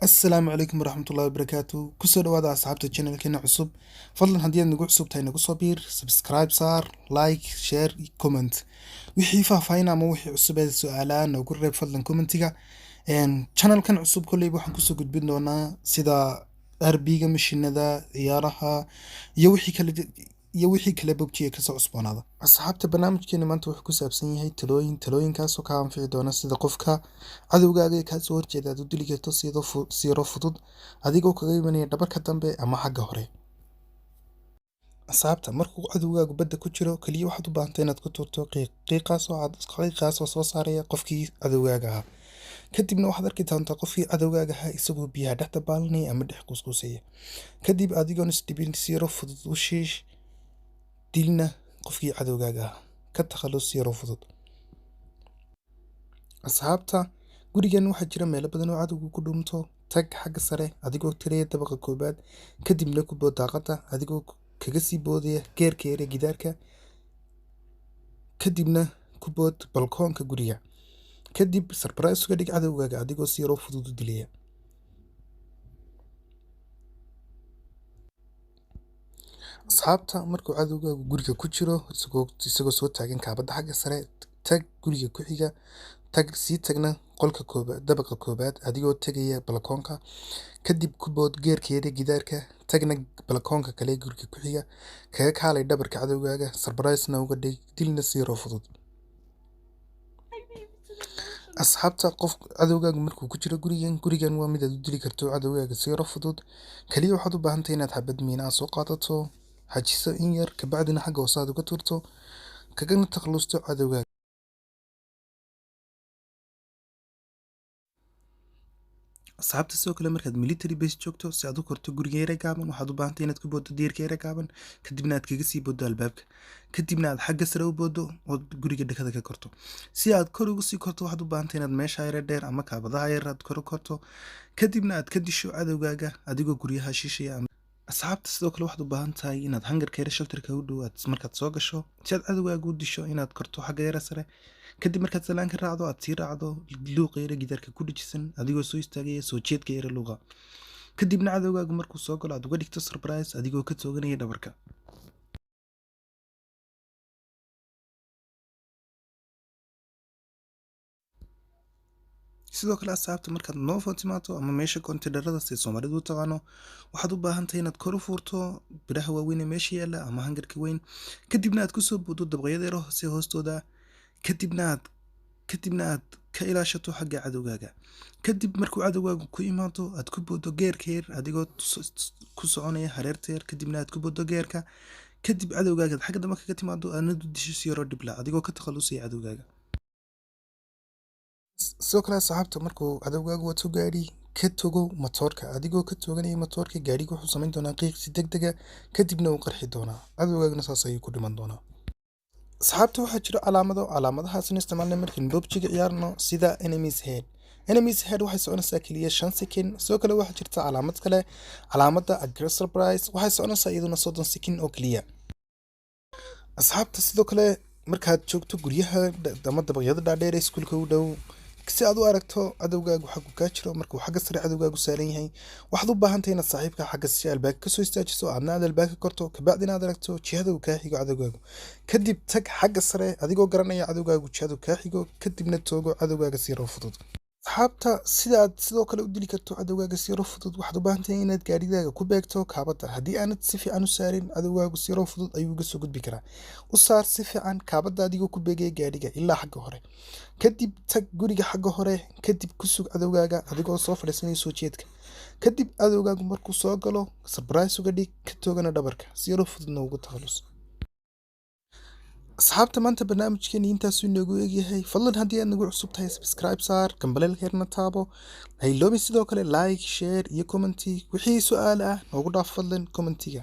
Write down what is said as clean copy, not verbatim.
السلام عليكم ورحمة الله وبركاته كسر وهذا أصحاب القناة كنا عصب فضلا هدينا نقول عصب تاي نقول صبير سبسكرايب صار لايك شير كومنت وحي فاهفاينا ما وحي عصب هذا السؤالان نقول ريب فضلا كومنتيجا إن channel كان عصب كله يبغى حنكسر قد بدنا سيدا أربيجا مشينا ذا يارها يوحي كلا بوبتي كسر عصبان هذا أصحابته برنامج كنا ما أنتوا حكوا سابسين هاي تلوين كاسو كام في دونا سيدا قفكا cadowgaaga ka soo horjeeda aad u dili karto siiro fudud adigoo kaga imanaya dhabarka dambe ama xagga hore asxaabta markuu cadowgaagu badda ku jiro kaliya waxaad u baahantahay inaad ku tuurto qiiqaas oo soo saaraya qofkii cadowgaaga ahaa kadibna waxaad arki doontaa qofkii cadowgaaga ahaa isagoo biyaha dhex dabaalanaya ama dhex kuskusaya kadib adigoon isdhibin siiro fudud u shiish dilna qofkii cadowgaaga ahaa ka takhalus siiro fudud asxaabta gurigan waxaa jira meelo badan oo cadowgu ku dhunto tag xagga sare adigoo tiraya dabaqa koobaad kadibna ku bood daaqada adigoo kaga sii boodaya geerka yare gidaarka kadibna ku bood balkoonka guriga kadib surprise uga dhig cadowgaaga adigoo si yaro fudud u dilaya asxaabta markuu cadowgaagu guriga ku jiro isagoo soo taagan kaabada xagga sare tag guriga ku xiga sii tagna qolka koobaad dabaqa koobaad adigoo tagaya balkoonka kadib ku bood geerkeeda gidaarka tagna balkoonka kale guriga ku xiga kaga kaalay dhabarka cadowgaaga surprise-na uga dhig dilna siiro fudud asxaabta qof cadowgaagu markuu ku jiro gurigan waa mid aad u dili karto cadowgaaga siiro fudud kaliya waxaad u baahantahay inaad xabad miina soo qaadato hajiso in yar kabacdina xagga hoosaad uga turto kagana takhalusto cadowgaaga asxaabta sidoo kale markaad military base joogto si aad u korto guriga yare gaaban waxaad u baahantahay inaad ku booddo diirka yare gaaban kadibna aad kaga sii booddo albaabka kadibna aad xagga sare u booddo ood guriga dhakada ka korto si aad kor ugu sii korto waxaad u baahantahay inaad meesha yare dheer ama kaabadaha yar aad kor u korto kadibna aad ka disho cadowgaaga adigoo guryaha shiishaya asxaabta sidoo kale waxaad u baahan tahay inaad hangarka yare shelterka u dhow markaad soo gasho si aad cadowgaaga u disho inaad korto xagga yare sare kadib markaad salaanka raacdo aad sii raacdo luuqa yare gidaarka ku dhajisan adigoo soo istaagaya soo jeedka yare luuqa kadibna cadowgaagu markuu soo galo aad uga dhigto surprise adigoo ka tooganaya dhabarka sidoo kale asxaabta markaad noofo timaado ama meesha konteenarada si Soomaalidu u taqaano waxaad u baahantahay inaad kor u furto biraha waaweyn ee meesha yaala ama hangarka weyn kadibna aad ku soo booddo dabaqyada yar hoose hoostooda kadibna aad ka ilaashato xagga cadowgaaga kadib markuu cadowgaagu ku imaado aad ku booddo geerka yar adigoo ku soconaya hareerta yar kadibna aad ku booddo geerka kadib cadowgaaga xagga dambe kaga timaado aad u disho si yaro dhibla adigoo ka takhalusaya cadowgaaga sidoo kale asxaabta markuu cadowgaagu wato gaadhi ka togo matoorka adigoo ka tooganaya matoorka gaadhiga wuxuu samayn doonaa qiiq si degdega kadibna uu qarxi doonaa cadowgaaguna saas ayuu ku dhiman doonaa asxaabta waxaa jira calaamadahaasna isticmaalnay markaan PUBG-ga ciyaarno sida enemies head waxay soconaysaa kaliya 5 second sidoo kale waxaa jirta calaamada aggressor price waxay soconaysaa iyaduna 30 second oo kaliya asxaabta sidoo kale markaad joogto guryaha ama dabaqyada dhaadheer ee iskuulka u dhow si aad u aragto cadowgaagu xaggu ka jiro markuu xagga sare cadowgaagu saaran yahay waxaad u baahantahay inaad saaxiibka xagga si albaabka ka soo istaajiso aadna aad albaabka korto kabacdina aad aragto jihada uu ka xigo cadowgaagu kadib tag xagga sare adigoo garanaya cadowgaagu jihada ka xigo kadibna toogo cadowgaaga si yaro fudud asxaabta sidoo kale u dili karto cadowgaaga si yaro fudud waxaad u baahantahay inaad gaadhigaaga ku beegto kaabada haddii aanad si fiican u saarin cadowgaagu si yaro fudud ayuu uga soo gudbi karaa u saar si fiican kaabada adigoo ku beegaya gaadhiga ilaa xagga hore kadib tag guriga xagga hore kadib ku sug cadowgaaga adigoo soo fadhiisanaya soo jeedka kadib cadowgaagu markuu soo galo surprise uga dhig ka toogana dhabarka si yaro fududna ugu takhalus asxaabta maanta barnaamijkeeni intaasuu inoogu egyahay fadlan haddii aad nagu cusub tahay subscribe saar gambaleel heerna taabo hayloobin sidoo kale like share iyo commenti wixii su'aal ah noogu dhaaf fadlan commentiga